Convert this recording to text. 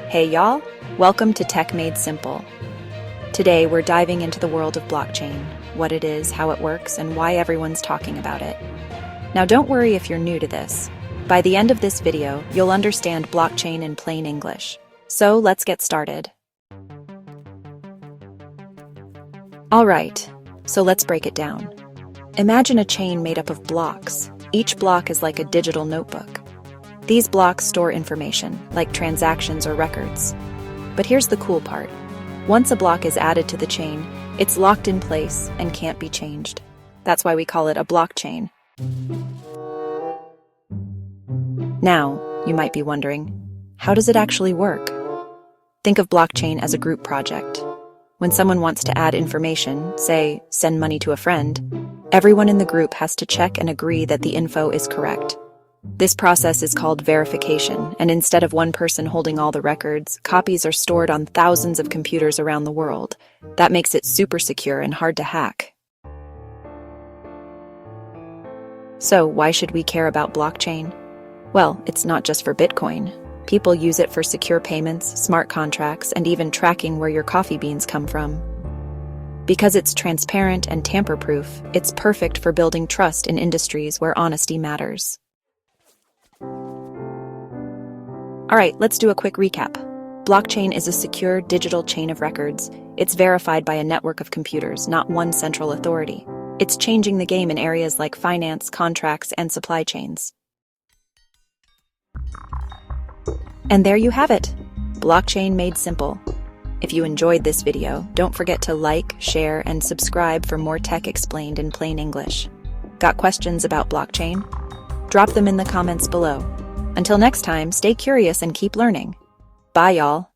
Hey y'all, welcome to Tech Made Simple. Today we're diving into the world of blockchain, what it is, how it works, and why everyone's talking about it. Now don't worry if you're new to this. By the end of this video, you'll understand blockchain in plain English. So let's get started. Alright, so let's break it down. Imagine a chain made up of blocks. Each block is like a digital notebook. These blocks store information, like transactions or records. But here's the cool part. Once a block is added to the chain, it's locked in place and can't be changed. That's why we call it a blockchain. Now, you might be wondering, how does it actually work? Think of blockchain as a group project. When someone wants to add information, say, send money to a friend, everyone in the group has to check and agree that the info is correct. This process is called verification, and instead of one person holding all the records, copies are stored on thousands of computers around the world. That makes it super secure and hard to hack. So, why should we care about blockchain? Well, it's not just for Bitcoin. People use it for secure payments, smart contracts, and even tracking where your coffee beans come from. Because it's transparent and tamper-proof, it's perfect for building trust in industries where honesty matters. Alright, let's do a quick recap. Blockchain is a secure digital chain of records. It's verified by a network of computers, not one central authority. It's changing the game in areas like finance, contracts, and supply chains. And there you have it. Blockchain made simple. If you enjoyed this video, don't forget to like, share, and subscribe for more tech explained in plain English. Got questions about blockchain? Drop them in the comments below. Until next time, stay curious and keep learning. Bye, y'all.